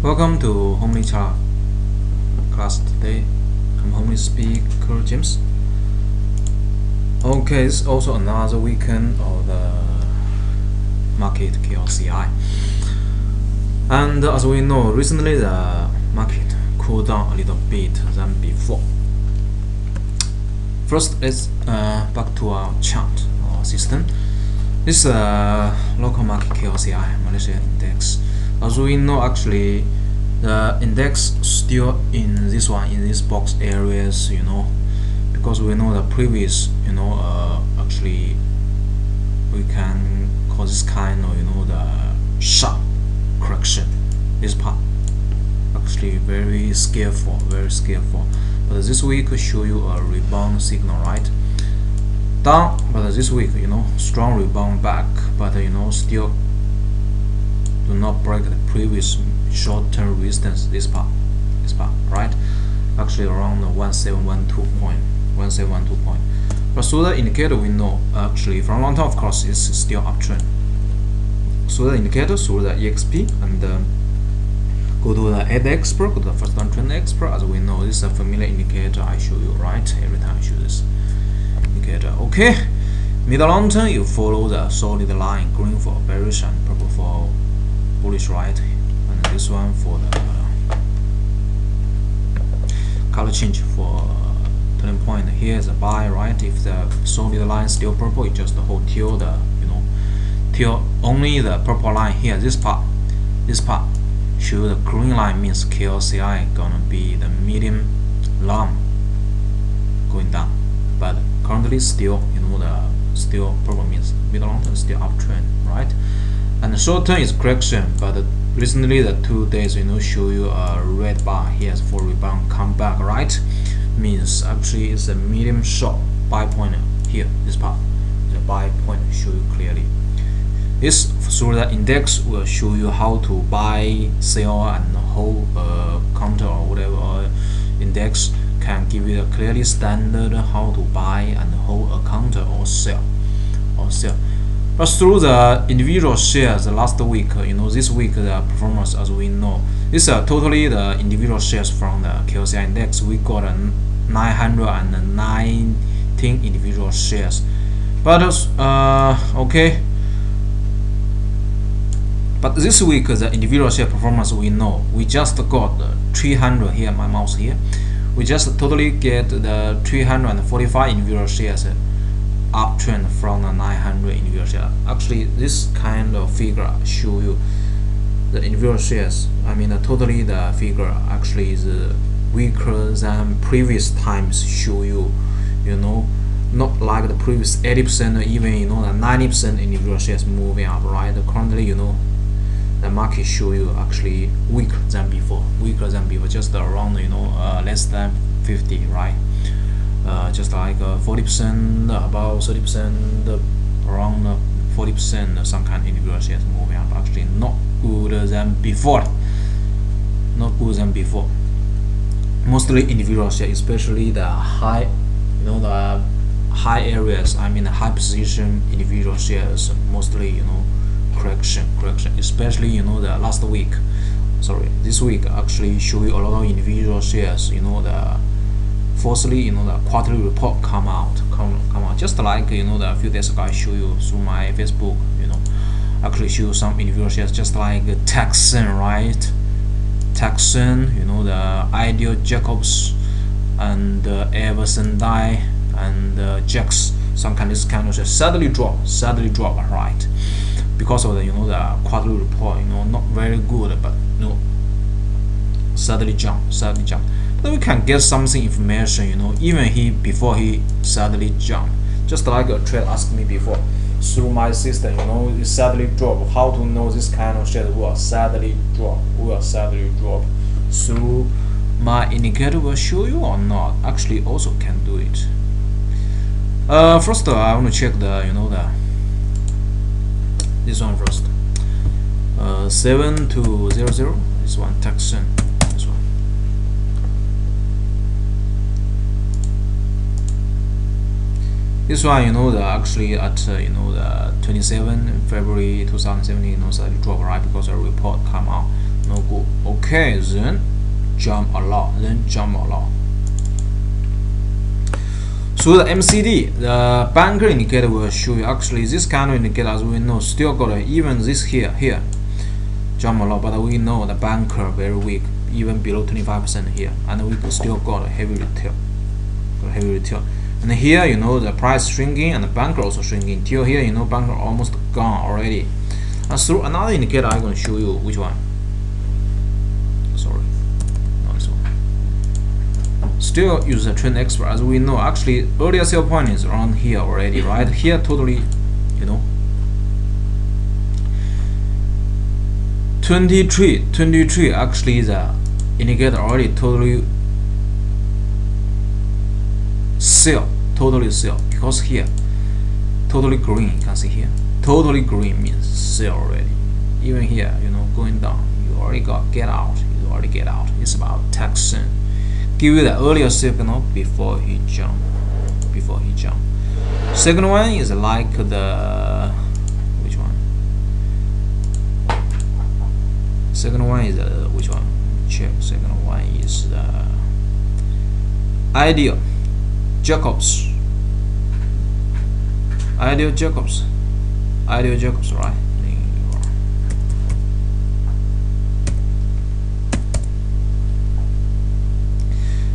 Welcome to Homely class today. I'm Homely speaker James. Okay, it's also another weekend of the market KLCI. And as we know, recently the market cooled down a little bit than before. First, let's back to our chart or system. This is local market KLCI Malaysia index. As we know, actually the index still in this box areas, because we know the previous, actually we can call this kind of, the sharp correction. This part actually very skillful. But this week show you a rebound signal, right? Down, but this week, strong rebound back, but still do not break the previous short-term resistance. This part, right? Actually around the 1712 point. But so the indicator we know actually from long term, of course, is still uptrend. So the indicator through the EXP and go to the ad expert, go to the first time trend expert. As we know, this is a familiar indicator I show you, right? Every time I show this indicator. Okay, mid long term you follow the solid line, green for bearish and purple for bullish, right? And this one for the color change for turning point. Here is a buy, right? If the solid line still purple, you just hold till the till only the purple line here. This part show the green line means KLCI gonna be the medium long going down, but currently still the still purple means mid long term still uptrend, right? And the short term is correction, but recently the 2 days show you a red bar here for rebound come back, right? Means actually it's a medium short buy point here. This part the buy point show you clearly. This through the index will show you how to buy, sell, and hold a counter or whatever. Index can give you a clearly standard how to buy and hold a counter or sell. But through the individual shares last week, this week the performance, as we know, is totally the individual shares from the KLCI index. We got 919 individual shares. But okay. But this week the individual share performance we know, we just got 300 here. My mouse here. We just totally get the 345 individual shares uptrend from the 900 individual shares. Actually, this kind of figure show you the individual shares. I mean, totally the figure actually is weaker than previous times. Show you, not like the previous 80% or even the 90% individual shares moving up, right? Currently, the market show you actually weaker than before, just around less than 50, right? Just like 40%, about 30%, around 40%, some kind of individual shares moving up. Actually, not good than before. Mostly individual shares, especially the high, the high areas. I mean, the high position individual shares, mostly correction. Especially the last week. Sorry, this week actually show you a lot of individual shares. Firstly, the quarterly report come out. Just like the few days ago I show you through my Facebook. Actually show some individual shares, just like Texan, right? Texan, the Ideal Jacobs and Everson Die and Jax. Some kind of shares suddenly drop, right? Because of the the quarterly report, not very good, but suddenly jump. Then we can get something information, even before he suddenly jump. Just like a trade asked me before, through my system, it suddenly drop. How to know this kind of share will suddenly drop? Through my indicator will show you or not. Actually, also can do it. First, I want to check the this one first. 7200. This one Texan. This one, actually at the 27 February 2017, slightly drop, right? Because a report come out, no good. Okay. Okay, then jump a lot. So the MCD, the banker indicator, will show you actually this kind of indicator, as we know, still got even this here jump a lot, but we know the banker very weak, even below 25% here, and we still got a heavy retail. And here, you know, the price shrinking and the banker also shrinking. Till here, you know, banker almost gone already. And through another indicator, I'm going to show you which one. Sorry, not this one. Still use the trend expert, as we know. Actually, earlier sell point is around here already, right? Here, totally, you know, 23. Actually, the indicator already totally sell, because here totally green. You can see here totally green means sell already. Even here, you know, going down, you already got get out. It's about Texan. Give you the earlier signal before he jump. Second one is like the which one? Second one is which one? Check. Second one is the Ideal Jacobs, right?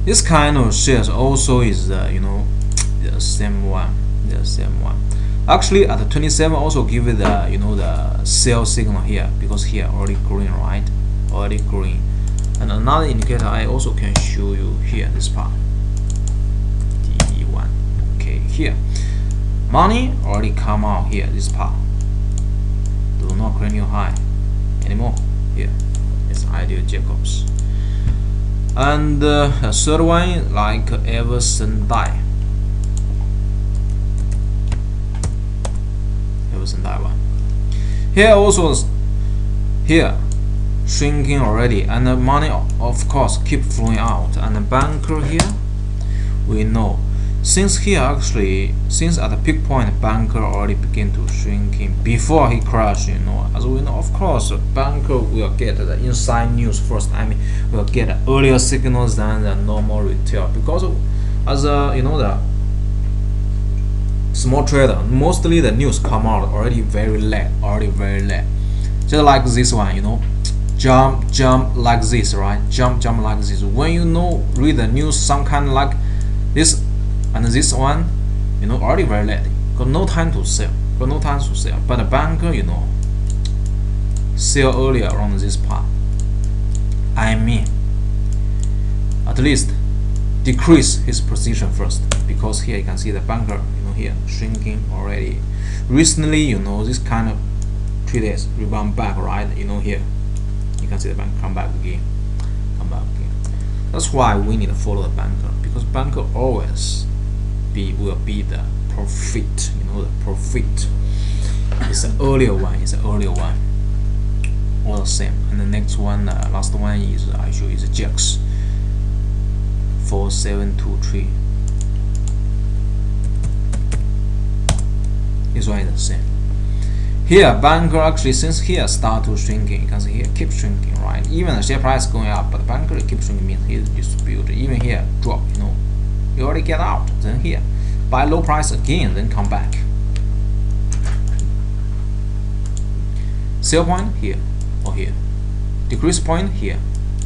This kind of shares also is you know, the same one. Actually, at the 27 also give it the, you know, the sell signal here, because here already green, right? And another indicator I also can show you here, this part. DE1. Okay, here money already come out here, this part. Do not create new high anymore. Here it's Ideal Jacobs. And the third one like Everson Die one. Here also here shrinking already, and the money of course keep flowing out. And the banker here, we know since here actually, since at the peak point, banker already begin to shrinking before he crash, you know. As we know, of course, banker will get the inside news first. I mean, will get earlier signals than the normal retail, because as you know, the small trader, mostly the news come out already very late. Just like this one, you know, jump like this, right? Jump like this. When you know, read the news, some kind of like this. And this one, you know, already very late. Got no time to sell. But the banker, you know, sell earlier around this part. I mean, at least decrease his position first, because here you can see the banker, you know, here shrinking already. Recently, you know, this kind of 3 days rebound back, right? You know, here you can see the banker come back again. That's why we need to follow the banker, because banker always will be the profit, you know, the profit. It's an earlier one, all the same. And the next one, last one is I show you is JAX 4723. This one is the same. Here banker actually, since here start to shrinking, you can see here keep shrinking, right? Even the share price going up, but the banker keep shrinking means he distribute. Even here drop, you know, you already get out, then here buy low price again, then come back. Sell point here or here, decrease point here,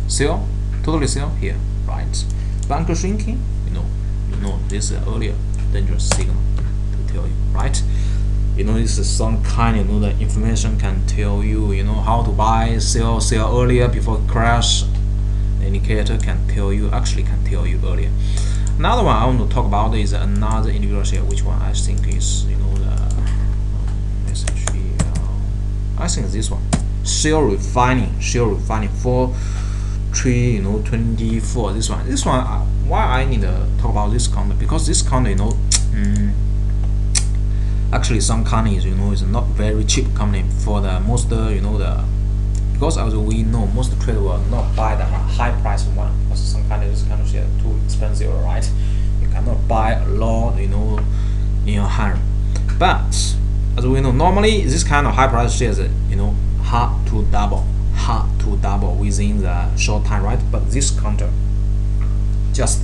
sell, totally sell here, right? Banker shrinking, you know this is earlier dangerous signal to tell you, right? You know, this is some kind, you know, the information can tell you, you know, how to buy, sell earlier before crash. The indicator can tell you, earlier. Another one I want to talk about is another individual share, which one I think is, you know, the I think this one, Shell refining 4.3, 24. This one, why I need to talk about this counter, because this counter, you know, actually some companies, you know, is not very cheap company for the most, you know, because as we know, most trader will not buy the high price one, because some companies kind of share too expensive, right? You cannot buy a lot, you know, in your hand. But as we know, normally this kind of high price shares, you know, hard to double within the short time, right? But this counter just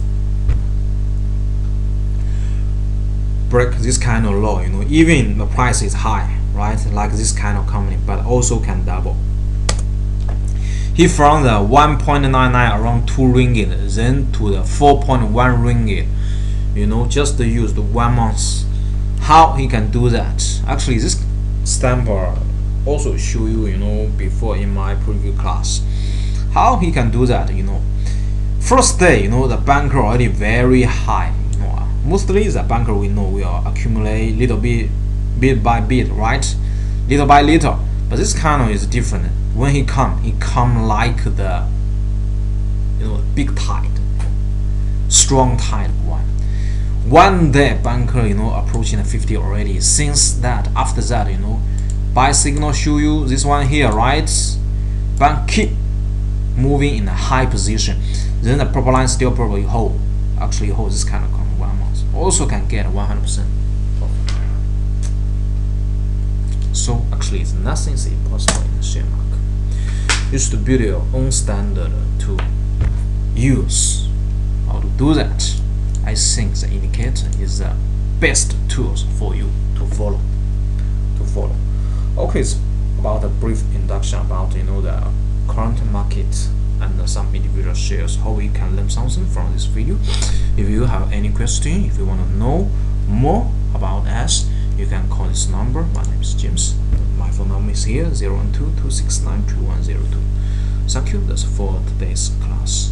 break this kind of law, even the price is high, right? Like this kind of company, but also can double. He from the 1.99 around 2 ringgit, then to the 4.1 ringgit, just used 1 month. How he can do that? Actually, this stamper also show you, before in my previous class. How he can do that, First day, the banker already very high. Mostly the banker we know will accumulate little bit by bit, right? Little by little. But this kind of is different. When he come like the big tide, strong tide one. One day banker approaching the 50 already. Since that, after that, buy signal show you this one here, right? Bank keep moving in a high position. Then the purple line still probably hold. Actually hold this kind of coin 1 month. Also can get 100%. So actually, it's nothing is impossible in the share market. You should build your own standard to use. How to do that? I think the indicator is the best tools for you to follow. Okay, it's about a brief introduction about the current market and some individual shares. How we can learn something from this video. If you have any question, if you want to know more about us, you can call this number. My name is James. My phone number is here, 012-269-2102. Thank you. That's for today's class.